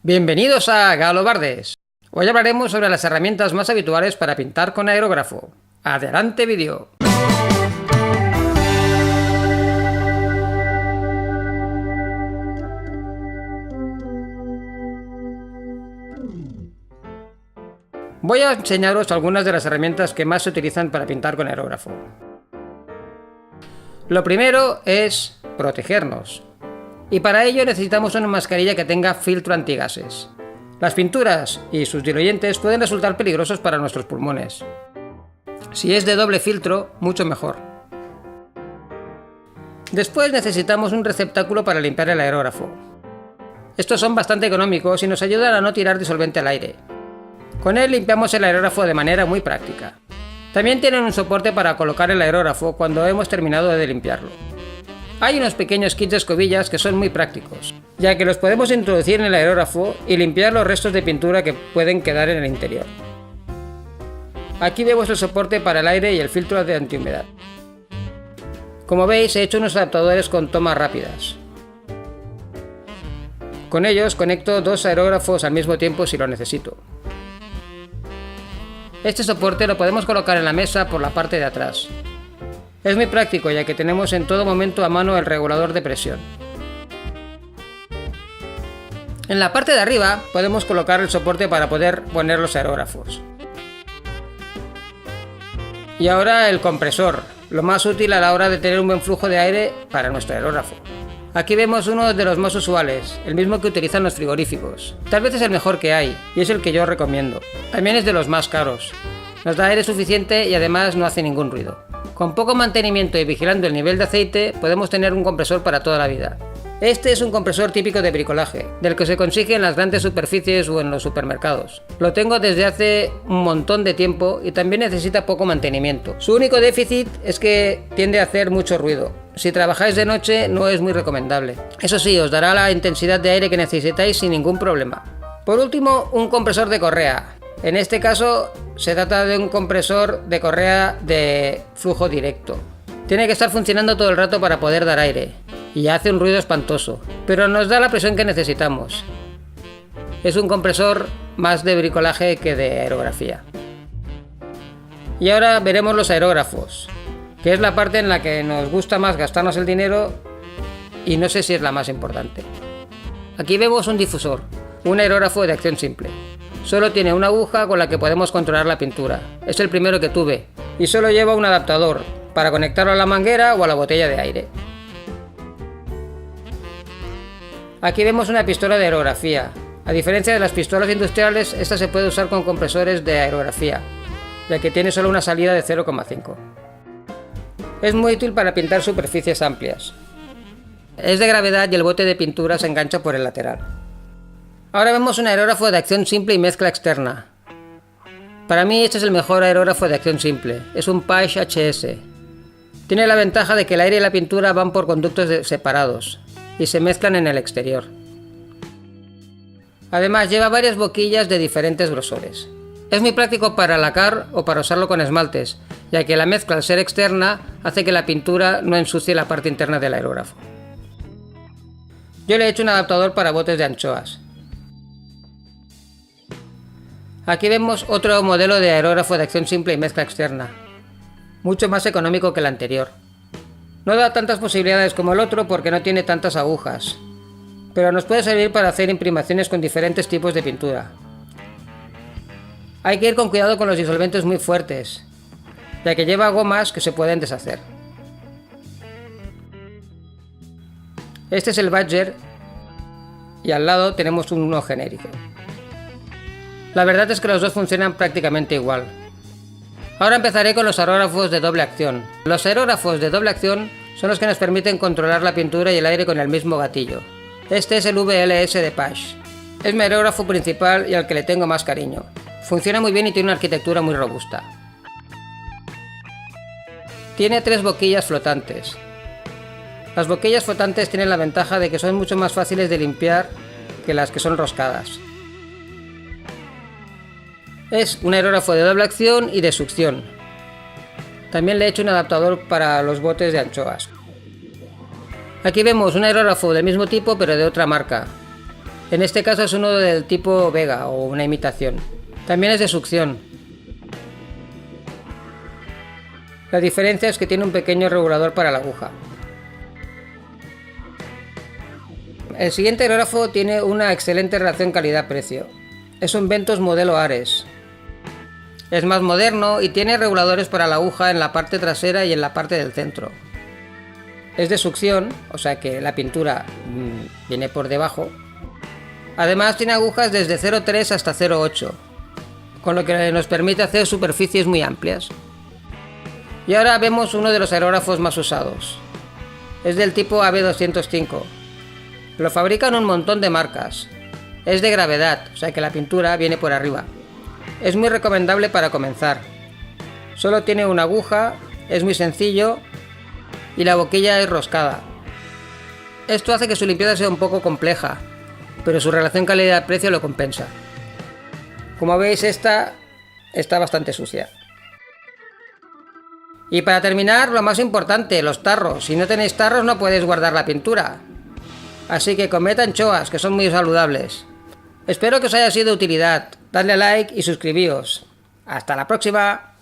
Bienvenidos a Galobardes. Hoy hablaremos sobre las herramientas más habituales para pintar con aerógrafo. ¡Adelante vídeo! Voy a enseñaros algunas de las herramientas que más se utilizan para pintar con aerógrafo. Lo primero es protegernos. Y para ello necesitamos una mascarilla que tenga filtro antigases. Las pinturas y sus diluyentes pueden resultar peligrosos para nuestros pulmones. Si es de doble filtro, mucho mejor. Después necesitamos un receptáculo para limpiar el aerógrafo. Estos son bastante económicos y nos ayudan a no tirar disolvente al aire. Con él limpiamos el aerógrafo de manera muy práctica. También tienen un soporte para colocar el aerógrafo cuando hemos terminado de limpiarlo. Hay unos pequeños kits de escobillas que son muy prácticos, ya que los podemos introducir en el aerógrafo y limpiar los restos de pintura que pueden quedar en el interior. Aquí vemos el soporte para el aire y el filtro de antihumedad. Como veis, he hecho unos adaptadores con tomas rápidas. Con ellos conecto dos aerógrafos al mismo tiempo si lo necesito. Este soporte lo podemos colocar en la mesa por la parte de atrás. Es muy práctico ya que tenemos en todo momento a mano el regulador de presión. En la parte de arriba podemos colocar el soporte para poder poner los aerógrafos. Y ahora el compresor, lo más útil a la hora de tener un buen flujo de aire para nuestro aerógrafo. Aquí vemos uno de los más usuales, el mismo que utilizan los frigoríficos. Tal vez es el mejor que hay y es el que yo recomiendo. También es de los más caros. Nos da aire suficiente y además no hace ningún ruido. Con poco mantenimiento y vigilando el nivel de aceite podemos tener un compresor para toda la vida. Este es un compresor típico de bricolaje, del que se consigue en las grandes superficies o en los supermercados. Lo tengo desde hace un montón de tiempo y también necesita poco mantenimiento. Su único déficit es que tiende a hacer mucho ruido. Si trabajáis de noche no es muy recomendable. Eso sí, os dará la intensidad de aire que necesitáis sin ningún problema. Por último, un compresor de correa. En este caso se trata de un compresor de correa de flujo directo. Tiene que estar funcionando todo el rato para poder dar aire y hace un ruido espantoso, pero nos da la presión que necesitamos. Es un compresor más de bricolaje que de aerografía. Y ahora veremos los aerógrafos, que es la parte en la que nos gusta más gastarnos el dinero y no sé si es la más importante. Aquí vemos un difusor, un aerógrafo de acción simple. Solo tiene una aguja con la que podemos controlar la pintura. Es el primero que tuve y solo lleva un adaptador para conectarlo a la manguera o a la botella de aire. Aquí vemos una pistola de aerografía. A diferencia de las pistolas industriales, esta se puede usar con compresores de aerografía, ya que tiene solo una salida de 0,5. Es muy útil para pintar superficies amplias. Es de gravedad y el bote de pintura se engancha por el lateral. Ahora vemos un aerógrafo de acción simple y mezcla externa. Para mí este es el mejor aerógrafo de acción simple, es un Pash HS. Tiene la ventaja de que el aire y la pintura van por conductos separados y se mezclan en el exterior. Además lleva varias boquillas de diferentes grosores. Es muy práctico para lacar o para usarlo con esmaltes, ya que la mezcla al ser externa hace que la pintura no ensucie la parte interna del aerógrafo. Yo le he hecho un adaptador para botes de anchoas. Aquí vemos otro modelo de aerógrafo de acción simple y mezcla externa, mucho más económico que el anterior. No da tantas posibilidades como el otro porque no tiene tantas agujas, pero nos puede servir para hacer imprimaciones con diferentes tipos de pintura. Hay que ir con cuidado con los disolventes muy fuertes, ya que lleva gomas que se pueden deshacer. Este es el Badger y al lado tenemos uno genérico. La verdad es que los dos funcionan prácticamente igual. Ahora empezaré con los aerógrafos de doble acción. Los aerógrafos de doble acción son los que nos permiten controlar la pintura y el aire con el mismo gatillo. Este es el VLS de Pash. Es mi aerógrafo principal y al que le tengo más cariño. Funciona muy bien y tiene una arquitectura muy robusta. Tiene 3 boquillas flotantes. Las boquillas flotantes tienen la ventaja de que son mucho más fáciles de limpiar que las que son roscadas. Es un aerógrafo de doble acción y de succión. También le he hecho un adaptador para los botes de anchoas. Aquí vemos un aerógrafo del mismo tipo pero de otra marca. En este caso es uno del tipo Vega o una imitación. También es de succión. La diferencia es que tiene un pequeño regulador para la aguja. El siguiente aerógrafo tiene una excelente relación calidad-precio. Es un Ventus modelo Ares. Es más moderno y tiene reguladores para la aguja en la parte trasera y en la parte del centro. Es de succión, o sea que la pintura viene por debajo. Además tiene agujas desde 0,3 hasta 0,8, con lo que nos permite hacer superficies muy amplias. Y ahora vemos uno de los aerógrafos más usados. Es del tipo AB205. Lo fabrican un montón de marcas. Es de gravedad, o sea que la pintura viene por arriba. Es muy recomendable para comenzar. Solo tiene una aguja, es muy sencillo y la boquilla es roscada. Esto hace que su limpieza sea un poco compleja, pero su relación calidad-precio lo compensa. Como veis, esta está bastante sucia. Y para terminar, lo más importante, los tarros. Si no tenéis tarros no podéis guardar la pintura. Así que comed anchoas, que son muy saludables. Espero que os haya sido de utilidad. Dadle a like y suscribíos. ¡Hasta la próxima!